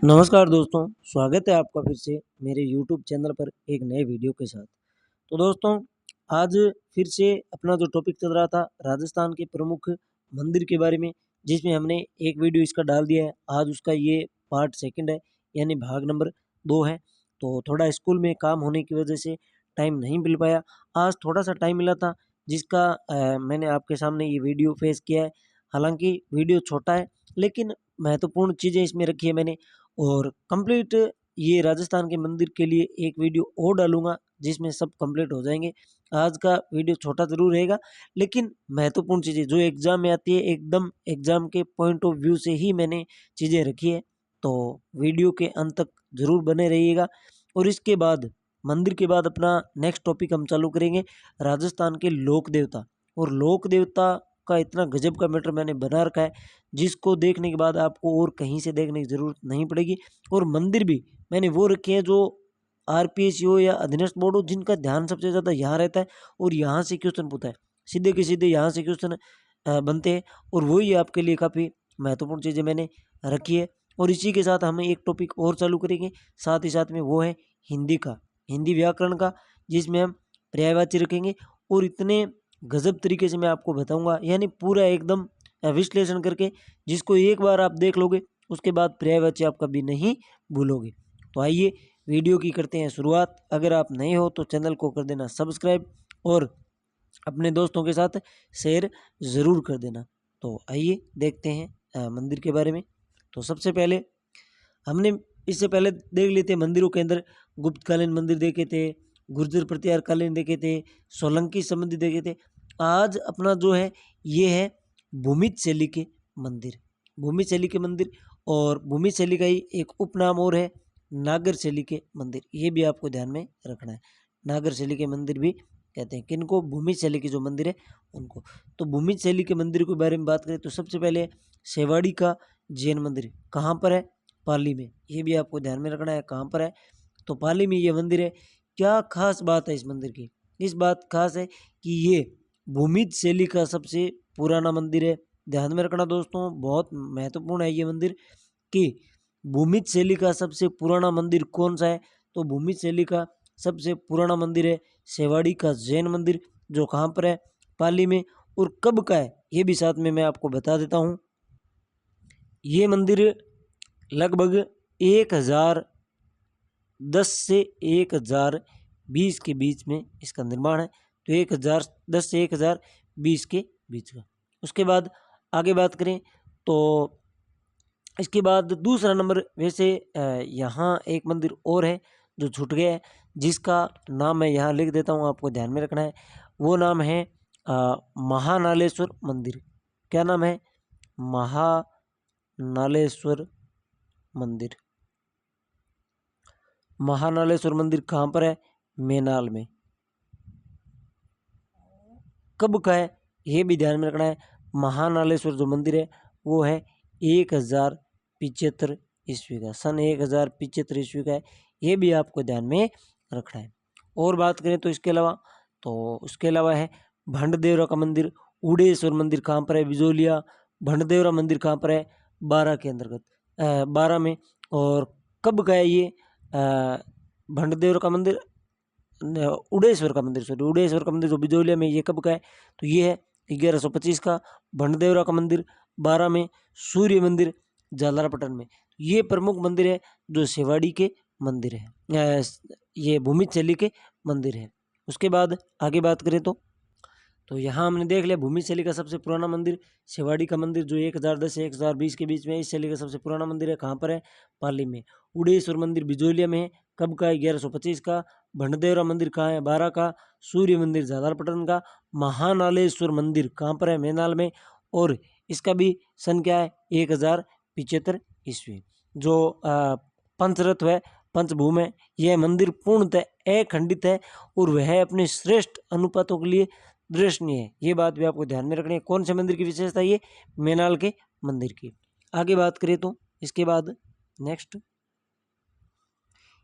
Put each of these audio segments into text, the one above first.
नमस्कार दोस्तों, स्वागत है आपका फिर से मेरे YouTube चैनल पर एक नए वीडियो के साथ। तो दोस्तों, आज फिर से अपना जो टॉपिक चल रहा था राजस्थान के प्रमुख मंदिर के बारे में, जिसमें हमने एक वीडियो इसका डाल दिया है। आज उसका ये पार्ट सेकंड है, यानी भाग नंबर 2 है। तो थोड़ा स्कूल में काम होने की वजह से टाइम नहीं मिल पाया। आज थोड़ा-सा टाइम मिला था, जिसका मैंने आपके सामने ये वीडियो पेश किया है। हालाँकि वीडियो छोटा है, लेकिन महत्वपूर्ण चीज़ें इसमें रखी है मैंने। और कंप्लीट ये राजस्थान के मंदिर के लिए एक वीडियो और डालूँगा, जिसमें सब कंप्लीट हो जाएँगे। आज का वीडियो छोटा ज़रूर रहेगा, लेकिन महत्वपूर्ण चीज़ें जो एग्ज़ाम में आती है, एकदम एग्ज़ाम के पॉइंट ऑफ व्यू से ही मैंने चीज़ें रखी है। तो वीडियो के अंत तक ज़रूर बने रहिएगा। और इसके बाद मंदिर के बाद अपना नेक्स्ट टॉपिक हम चालू करेंगे, राजस्थान के लोक देवता। और लोक देवता का इतना गजब का मैटर मैंने बना रखा है, जिसको देखने के बाद आपको और कहीं से देखने की ज़रूरत नहीं पड़ेगी। और मंदिर भी मैंने वो रखे हैं जो आरपीएससी या अधीनस्थ बोर्ड हो, जिनका ध्यान सबसे ज़्यादा यहाँ रहता है और यहाँ से क्वेश्चन पूछता है। सीधे के सीधे यहाँ से क्वेश्चन बनते हैं, और वही आपके लिए काफ़ी महत्वपूर्ण चीज़ें मैंने रखी है। और इसी के साथ हम एक टॉपिक और चालू करेंगे, साथ ही साथ में वो है हिंदी का, हिंदी व्याकरण का, जिसमें हम पर्यायवाची रखेंगे। और इतने गजब तरीके से मैं आपको बताऊँगा, यानी पूरा एकदम विश्लेषण करके, जिसको एक बार आप देख लोगे, उसके बाद पर्यायवाची आप कभी नहीं भूलोगे। तो आइए वीडियो की करते हैं शुरुआत। अगर आप नए हो तो चैनल को कर देना सब्सक्राइब, और अपने दोस्तों के साथ शेयर ज़रूर कर देना। तो आइए देखते हैं मंदिर के बारे में। तो सबसे पहले हमने इससे पहले देख लेते हैं मंदिरों के अंदर। गुप्तकालीन मंदिर देखे थे, गुर्जर प्रतिहार कालीन देखे थे, सोलंकी संबंधी देखे थे। आज अपना जो है ये है भूमिज शैली के मंदिर। भूमिज शैली के मंदिर, और भूमिज शैली का ही एक उपनाम और है नागर शैली के मंदिर। ये भी आपको ध्यान में रखना है। नागर शैली के मंदिर भी कहते हैं किनको? भूमिज शैली के जो मंदिर है उनको। तो भूमिज शैली के मंदिर के बारे में बात करें तो सबसे पहले सेवाड़ी का जैन मंदिर कहाँ पर है? पाली में। ये भी आपको ध्यान में रखना है कहाँ पर है, तो पाली में ये मंदिर है। क्या खास बात है इस मंदिर की? इस बात खास है कि ये भूमिज शैली का सबसे पुराना मंदिर है। ध्यान में रखना दोस्तों, बहुत महत्वपूर्ण है ये मंदिर कि भूमिज शैली का सबसे पुराना मंदिर कौन सा है? तो भूमिज शैली का सबसे पुराना मंदिर है सेवाड़ी का जैन मंदिर, जो कहाँ पर है? पाली में। और कब का है ये भी साथ में मैं आपको बता देता हूँ। ये मंदिर लगभग 1010 से 1020 के बीच में इसका निर्माण है। तो 1010 से 1020 के बीच का। उसके बाद आगे बात करें तो इसके बाद दूसरा नंबर वैसे यहाँ एक मंदिर और है जो छूट गया है, जिसका नाम मैं यहाँ लिख देता हूँ, आपको ध्यान में रखना है। वो नाम है महानालेश्वर मंदिर। क्या नाम है? महानालेश्वर मंदिर। महानालेश्वर मंदिर कहाँ पर है? मेनाल में। कब का है ये भी ध्यान में रखना है। महानालेश्वर जो मंदिर है वो है 1075 ईस्वी का, सन 1075 ईस्वी का है। ये भी आपको ध्यान में रखना है। और बात करें तो इसके अलावा है भंडदेवरा का मंदिर। उड़ेश्वर मंदिर कहाँ पर है? बिजोलिया। भंडदेवरा मंदिर कहाँ पर है? बारा के अंतर्गत, बारा में। और कब का है ये भंडदेवरा का मंदिर? उड़ेश्वर का मंदिर, सॉरी, उड़ेश्वर का मंदिर जो बिजोलिया में, ये कब का है? तो ये है 1125 का। भंडदेवरा का मंदिर 12 में। सूर्य मंदिर जालरापटन में। ये प्रमुख मंदिर है जो सेवाड़ी के मंदिर है, ये भूमिज शैली के मंदिर है। उसके बाद आगे बात करें तो यहाँ हमने देख लिया भूमिज शैली का सबसे पुराना मंदिर सेवाड़ी का मंदिर, जो 1010 से 1020 के बीच में इस शैली का सबसे पुराना मंदिर है। कहाँ पर है? पाली में। उड़ेश्वर मंदिर बिजोलिया में है। कब का है? 1125 का। भंडदेवरा मंदिर कहाँ है? 12 का। सूर्य मंदिर जालरपटन का। महानालेश्वर मंदिर कहाँ पर है? मेनाल में। और इसका भी सन क्या है? 1075 ईस्वी। जो पंचरत्न है, पंचभूम है, यह मंदिर पूर्णतः अखंडित है और वह अपने श्रेष्ठ अनुपातों के लिए दर्शनीय है। ये बात भी आपको ध्यान में रखनी है। कौन से मंदिर की विशेषता? ये मेनाल के मंदिर की। आगे बात करें तो इसके बाद नेक्स्ट,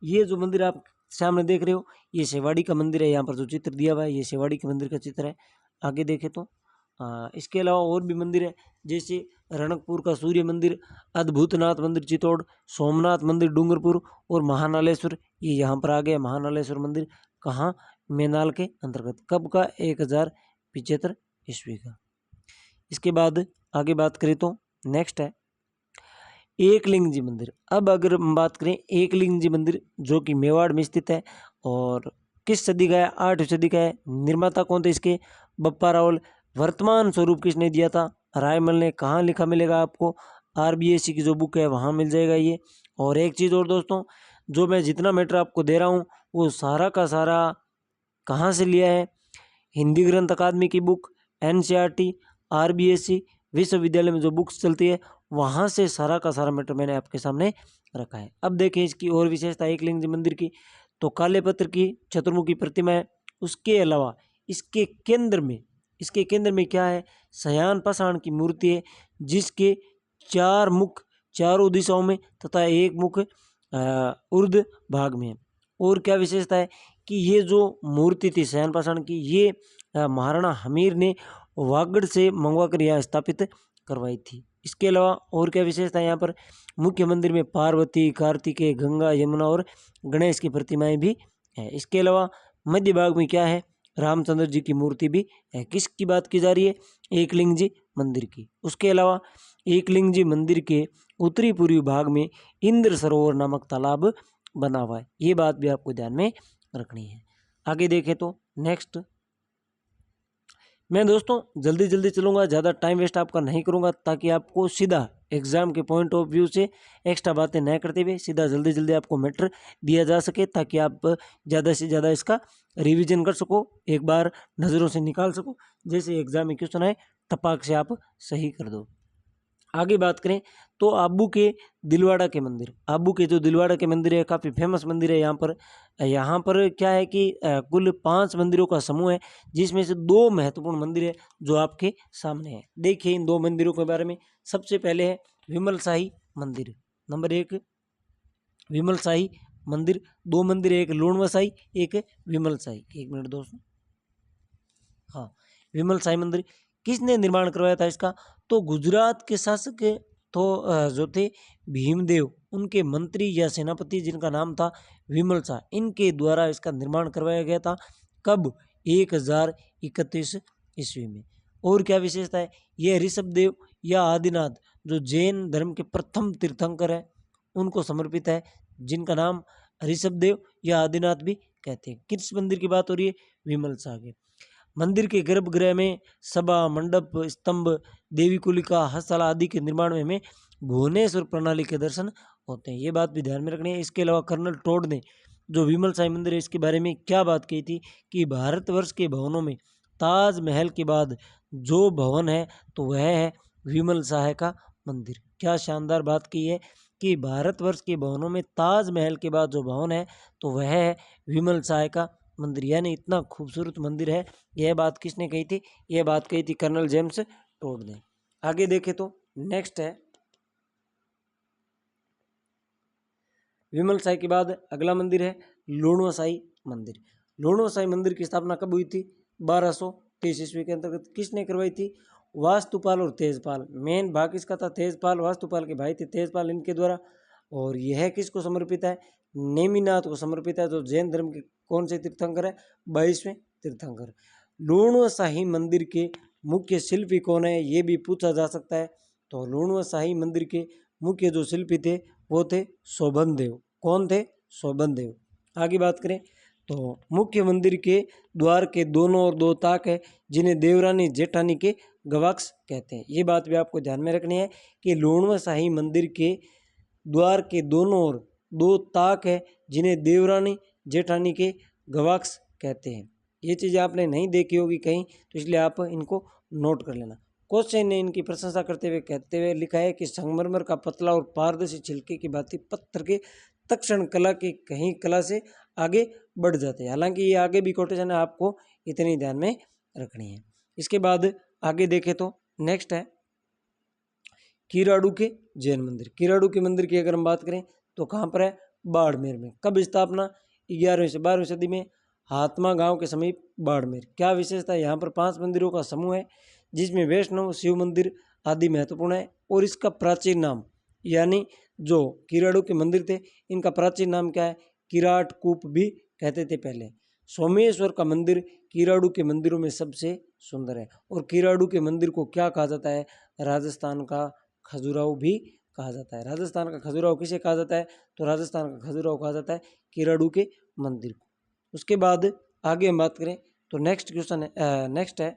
ये जो मंदिर आप सामने देख रहे हो ये सेवाड़ी का मंदिर है। यहाँ पर जो चित्र दिया हुआ है ये सेवाड़ी के मंदिर का चित्र है। आगे देखें तो इसके अलावा और भी मंदिर है, जैसे रणकपुर का सूर्य मंदिर, अद्भुतनाथ मंदिर चित्तौड़, सोमनाथ मंदिर डूंगरपुर और महानालेश्वर, ये यहाँ पर आ गया महानालेश्वर मंदिर। कहाँ? मैनाल के अंतर्गत। कब का? 1075 ईस्वी का। इसके बाद आगे बात करें तो नेक्स्ट है एकलिंग जी मंदिर। अब अगर हम बात करें एकलिंग जी मंदिर, जो कि मेवाड़ में स्थित है और किस सदी का है? 8वीं सदी का है। निर्माता कौन थे इसके? बप्पा रावल। वर्तमान स्वरूप किसने दिया था? रायमल ने। कहाँ लिखा मिलेगा आपको? RBSC की जो बुक है वहाँ मिल जाएगा ये। और एक चीज़ और दोस्तों, जो मैं जितना मैटर आपको दे रहा हूँ वो सारा का सारा कहाँ से लिया है? हिंदी ग्रंथ अकादमी की बुक, NCERT, RBSC विश्वविद्यालय में जो बुक्स चलती है वहाँ से सारा का सारा मैटर मैंने आपके सामने रखा है। अब देखें इसकी और विशेषता एकलिंग जी मंदिर की, तो काले पत्थर की चतुर्मुखी प्रतिमा है। उसके अलावा इसके केंद्र में क्या है? शयन पाषाण की मूर्ति है, जिसके 4 मुख चारों दिशाओं में तथा एक मुख ऊर्ध्व भाग में है। और क्या विशेषता है कि ये जो मूर्ति थी शयन पाषाण की, ये महाराणा हमीर ने वागड़ से मंगवाकर यहाँ स्थापित करवाई थी। इसके अलावा और क्या विशेषता है? यहाँ पर मुख्य मंदिर में पार्वती, कार्तिकेय, गंगा, यमुना और गणेश की प्रतिमाएं भी है। इसके अलावा मध्य भाग में क्या है? रामचंद्र जी की मूर्ति भी है। किसकी बात की जा रही है? एकलिंग जी मंदिर की। उसके अलावा एकलिंग जी मंदिर के उत्तरी पूर्वी भाग में इंद्र सरोवर नामक तालाब बना हुआ है। ये बात भी आपको ध्यान में रखनी है। आगे देखें तो नेक्स्ट, मैं दोस्तों जल्दी जल्दी चलूँगा, ज़्यादा टाइम वेस्ट आपका नहीं करूँगा, ताकि आपको सीधा एग्जाम के पॉइंट ऑफ व्यू से एक्स्ट्रा बातें न करते हुए सीधा जल्दी जल्दी आपको मैटर दिया जा सके, ताकि आप ज़्यादा से ज़्यादा इसका रिवीजन कर सको, एक बार नज़रों से निकाल सको, जैसे एग्जाम में क्वेश्चन आए टपाक से आप सही कर दो। आगे बात करें तो आबू के दिलवाड़ा के मंदिर। आबू के जो दिलवाड़ा के मंदिर है काफ़ी फेमस मंदिर है। यहाँ पर क्या है कि कुल 5 मंदिरों का समूह है, जिसमें से 2 महत्वपूर्ण मंदिर है जो आपके सामने है। देखिए इन 2 मंदिरों के बारे में। सबसे पहले है विमल शाही मंदिर। नंबर 1 विमल शाही मंदिर। 2 मंदिर है, एक लूणवा शाही, एक विमल शाही। 1 मिनट दोस्तों। हाँ, विमल शाही मंदिर किसने निर्माण करवाया था इसका? तो गुजरात के शासक तो जो थे भीमदेव, उनके मंत्री या सेनापति जिनका नाम था विमल शाह, इनके द्वारा इसका निर्माण करवाया गया था। कब? 1031 ईस्वी में। और क्या विशेषता है? यह ऋषभदेव या आदिनाथ, जो जैन धर्म के प्रथम तीर्थंकर है, उनको समर्पित है, जिनका नाम ऋषभदेव या आदिनाथ भी कहते हैं। किस मंदिर की बात हो रही है? विमल शाह के। मंदिर के गर्भगृह में सभा मंडप, स्तंभ, देवी कुलिका, हस्तशाला आदि के निर्माण में हमें भुवनेश्वर प्रणाली के दर्शन होते हैं। ये बात भी ध्यान में रखनी है। इसके अलावा कर्नल टोड ने जो विमल शाही मंदिर है इसके बारे में क्या बात कही थी कि भारतवर्ष के भवनों में ताजमहल के बाद जो भवन है तो वह है विमल शाह का मंदिर। क्या शानदार बात की है कि भारतवर्ष के भवनों में ताजमहल के बाद जो भवन है तो वह है विमल शाह का मंदिर, यानी इतना खूबसूरत मंदिर है। यह बात किसने कही थी? यह बात कही थी कर्नल जेम्स टोड ने। आगे देखें तो नेक्स्ट है विमल शाही के बाद अगला मंदिर है लूणवा शाही मंदिर। लूणवा शाही मंदिर की स्थापना कब हुई थी? 1223 ईस्वी के अंतर्गत। किसने करवाई थी? वास्तुपाल और तेजपाल। मेन भाग इसका था तेजपाल, वास्तुपाल के भाई थे तेजपाल, इनके द्वारा। और यह किसको समर्पित है? नेमिनाथ को समर्पित है, जो जैन धर्म के कौन से तीर्थंकर है? 22वें तीर्थंकर। लूणवा शाही मंदिर के मुख्य शिल्पी कौन है? ये भी पूछा जा सकता है। तो लूणवा शाही मंदिर के मुख्य जो शिल्पी थे वो थे शोभन देव। कौन थे? शोभन देव। आगे बात करें तो मुख्य मंदिर के द्वार के दोनों ओर 2 ताक है, जिन्हें देवरानी जेठानी के गवाक्ष कहते हैं। ये बात भी आपको ध्यान में रखनी है कि लूणवा शाही मंदिर के द्वार के दोनों ओर 2 ताक है, जिन्हें देवरानी जेठानी के गवाक्ष कहते हैं। ये चीज़ आपने नहीं देखी होगी कहीं, तो इसलिए आप इनको नोट कर लेना। क्वेश्चन ने इनकी प्रशंसा करते हुए कहते हुए लिखा है कि संगमरमर का पतला और पारदर्शी छिलके की भांति पत्थर के तक्षण कला के कहीं कला से आगे बढ़ जाते हैं। हालांकि ये आगे भी कोटेशन है, आपको इतनी ध्यान में रखनी है। इसके बाद आगे देखें तो नेक्स्ट है कीराडू के जैन मंदिर। कीराडू के मंदिर की अगर हम बात करें तो कहाँ पर है? बाड़मेर में। कब स्थापना? 11वीं से 12वीं सदी में, हातमा गांव के समीप बाड़मेर। क्या विशेषता है? यहाँ पर 5 मंदिरों का समूह है, जिसमें वैष्णव शिव मंदिर आदि महत्वपूर्ण है। और इसका प्राचीन नाम, यानी जो किराड़ू के मंदिर थे इनका प्राचीन नाम क्या है, किराट कूप भी कहते थे पहले। सोमेश्वर का मंदिर किराड़ू के मंदिरों में सबसे सुंदर है। और किराड़ू के मंदिर को क्या कहा जाता है, राजस्थान का खजुराहो भी कहा जाता है। राजस्थान का खजुराहो किसे कहा जाता है, तो राजस्थान का खजुराहो कहा जाता है किराड़ू के मंदिर को। उसके बाद आगे हम बात करें तो नेक्स्ट है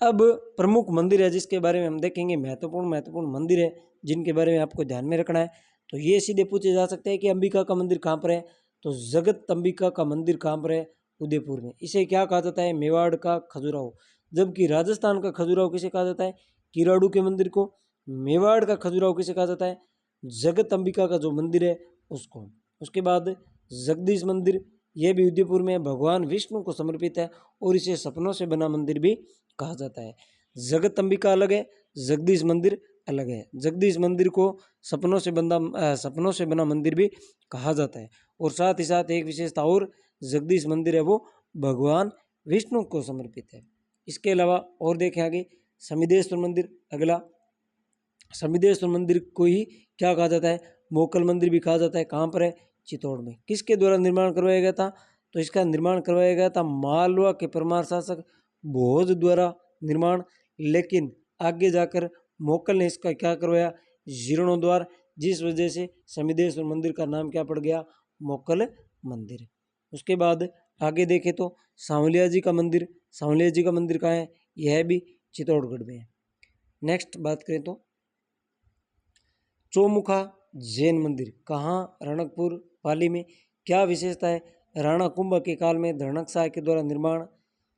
अब प्रमुख मंदिर है जिसके बारे में हम देखेंगे। महत्वपूर्ण मंदिर है जिनके बारे में आपको ध्यान में रखना है। तो ये सीधे पूछे जा सकते हैं कि अंबिका का मंदिर कहाँ पर है, तो जगत अंबिका का मंदिर कहाँ पर है, उदयपुर में। इसे क्या कहा जाता है, मेवाड़ का खजुराहो। जबकि राजस्थान का खजुराहो किसे कहा जाता है, किराड़ू के मंदिर को। मेवाड़ का खजुराहो किसे कहा जाता है, जगत अंबिका का जो मंदिर है उसको। उसके बाद जगदीश मंदिर, यह भी उदयपुर में भगवान विष्णु को समर्पित है और इसे सपनों से बना मंदिर भी कहा जाता है। जगत अंबिका अलग है, जगदीश मंदिर अलग है। जगदीश मंदिर को सपनों से बना मंदिर भी कहा जाता है। और साथ ही साथ एक विशेषता और, जगदीश मंदिर है वो भगवान विष्णु को समर्पित है। इसके अलावा और देखें आगे, समिदेश्वर मंदिर अगला। समिदेश्वर मंदिर को ही क्या कहा जाता है, मोकल मंदिर भी कहा जाता है। कहाँ पर है, चित्तौड़ में। किसके द्वारा निर्माण करवाया गया था, तो इसका निर्माण करवाया गया था मालवा के परमार शासक भोज द्वारा निर्माण। लेकिन आगे जाकर मोकल ने इसका क्या करवाया, जीर्णोद्धार, जिस वजह से समिदेश्वर मंदिर का नाम क्या पड़ गया, मोकल मंदिर। उसके बाद आगे देखें तो सांवलिया जी का मंदिर। सांवलिया जी का मंदिर कहाँ है, यह भी चित्तौड़गढ़ में है। नेक्स्ट बात करें तो चौमुखा जैन मंदिर कहाँ, रणकपुर पाली में। क्या विशेषता है, राणा कुंभ के काल में धरणक शाह के द्वारा निर्माण।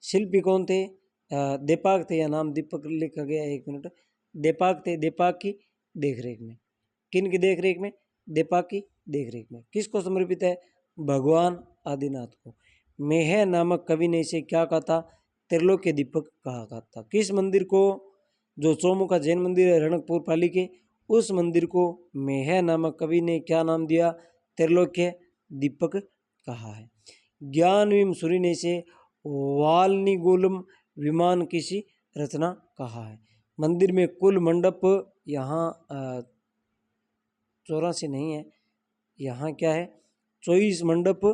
शिल्पी कौन थे, देपाक थे, या नाम दीपक लिखा गया, 1 मिनट। देपाक थे, देपाक की देखरेख में। किन की देखरेख में, देपाक की देखरेख में। किसको समर्पित है, भगवान आदिनाथ को। मेह नामक कवि ने इसे क्या कहा था, त्रिलोक्य दीपक कहा था। किस मंदिर को, जो चौमुखा जैन मंदिर है रणकपुर पाली के, उस मंदिर को मेह नामक कवि ने क्या नाम दिया, त्रिलोक्य दीपक कहा है। ज्ञानवीम सूरी ने इसे वाल्नीगोलम विमान की सी रचना कहा है। मंदिर में कुल मंडप यहाँ 84 नहीं है, यहाँ क्या है 24 मंडप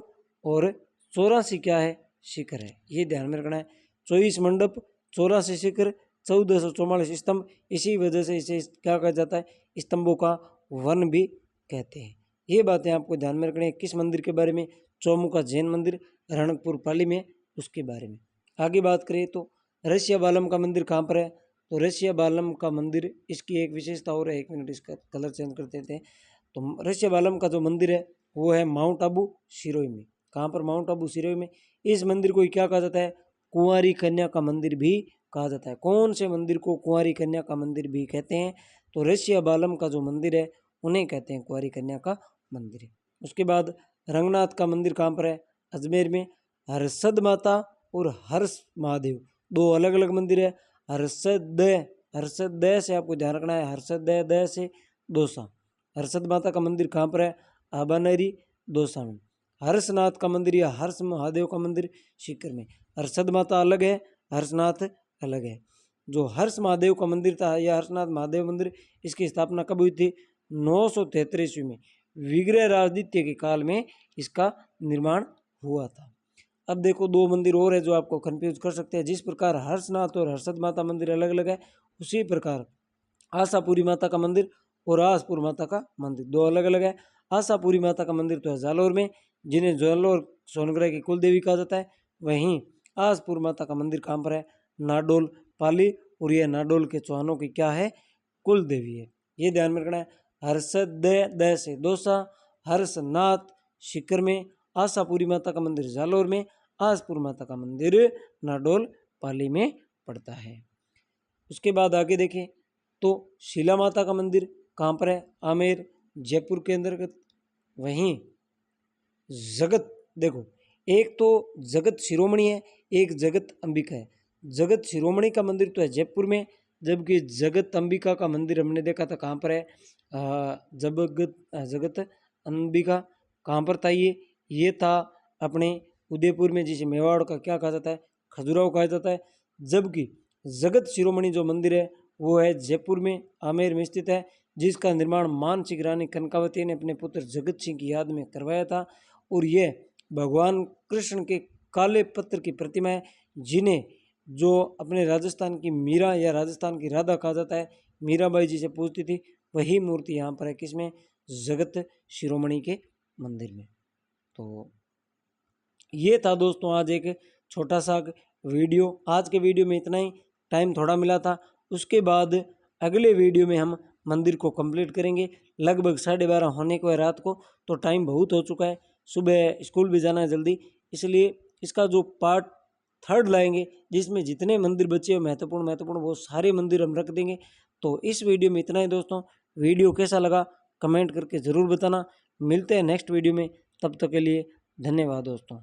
और 84 क्या है, शिखर है। ये ध्यान में रखना है, 24 मंडप, 84 शिखर, 1444 स्तंभ। इसी वजह से इसे क्या कहा जाता है, स्तंभों का वन भी कहते हैं। ये बातें आपको ध्यान में रखनी है। किस मंदिर के बारे में, चौमुखा जैन मंदिर रणकपुर पाली में, उसके बारे में। आगे बात करें तो रसिया बालम का मंदिर कहाँ पर है, तो रसिया बालम का मंदिर, इसकी एक विशेषता और है, 1 मिनट इसका कलर चेंज कर देते हैं। तो रसिया बालम का जो मंदिर है वो है माउंट आबू सिरोही में। कहाँ पर, माउंट आबू सिरोही में। इस मंदिर को क्या कहा जाता है, कुंवारी कन्या का मंदिर भी कहा जाता है। कौन से मंदिर को कुंवारी कन्या का मंदिर भी कहते हैं, तो रसिया बालम का जो मंदिर है उन्हें कहते हैं कुंवारी कन्या का मंदिर। उसके बाद रंगनाथ का मंदिर कहाँ पर है, अजमेर में। हर्षद माता और हर्ष महादेव, 2 अलग अलग मंदिर है। हर्षद से आपको ध्यान रखना है, हर्षद से दौसा। हर्षद माता का मंदिर कहाँ पर है, आबानेरी दौसा में। हर्षनाथ का मंदिर या हर्ष महादेव का मंदिर सीकर में। हर्षद माता अलग है, हर्षनाथ अलग है। जो हर्ष महादेव का मंदिर था या हर्षनाथ महादेव मंदिर, इसकी स्थापना कब हुई थी, 973 ईस्वी में। विग्रह राजनीत्य के काल में इसका निर्माण हुआ था। अब देखो 2 मंदिर और है जो आपको कंफ्यूज कर सकते हैं। जिस प्रकार हर्षनाथ और हर्षद माता मंदिर अलग अलग है, उसी प्रकार आशापुरी माता का मंदिर और आसपुर माता का मंदिर 2 अलग अलग है। आशापुरी माता का मंदिर तो है जालौर में, जिन्हें जालौर सोनग्रह की कुल देवी कहा जाता है। वहीं आसपुर माता का मंदिर कहाँ पर है, नाडोल पाली, और यह नाडोल के चौहानों की क्या है, कुल देवी है। ये ध्यान में रखना है। हर्षद से दौसा, हर्षनाथ सीकर में, आशापुरी माता का मंदिर जालौर में, आसपुर माता का मंदिर नाडोल पाली में पड़ता है। उसके बाद आगे देखें तो शिला माता का मंदिर कहाँ पर है, आमेर जयपुर के अंतर्गत। वहीं जगत, देखो एक तो जगत शिरोमणि है, एक जगत अंबिका है। जगत शिरोमणि का मंदिर तो है जयपुर में, जबकि जगत अंबिका का मंदिर हमने देखा था कहाँ पर है, जगत अंबिका कहाँ पर था, ये था अपने उदयपुर में, जिसे मेवाड़ का क्या कहा जाता है, खजुराहो कहा जाता है। जबकि जगत शिरोमणि जो मंदिर है वो है जयपुर में आमेर में स्थित है, जिसका निर्माण मानसिंह रानी कनकावती ने अपने पुत्र जगत सिंह की याद में करवाया था। और यह भगवान कृष्ण के काले पत्थर की प्रतिमा है, जिन्हें जो अपने राजस्थान की मीरा या राजस्थान की राधा कहा जाता है, मीराबाई जी से पूछती थी, वही मूर्ति यहाँ पर है, किसमें, जगत शिरोमणि के मंदिर में। तो ये था दोस्तों आज एक छोटा सा वीडियो। आज के वीडियो में इतना ही, टाइम थोड़ा मिला था। उसके बाद अगले वीडियो में हम मंदिर को कंप्लीट करेंगे। लगभग 12:30 होने को है रात को, तो टाइम बहुत हो चुका है, सुबह स्कूल भी जाना है जल्दी, इसलिए इसका जो पार्ट 3 लाएंगे, जिसमें जितने मंदिर बचे हो महत्वपूर्ण वो सारे मंदिर हम रख देंगे। तो इस वीडियो में इतना ही दोस्तों। वीडियो कैसा लगा कमेंट करके ज़रूर बताना। मिलते हैं नेक्स्ट वीडियो में, तब तक के लिए धन्यवाद दोस्तों।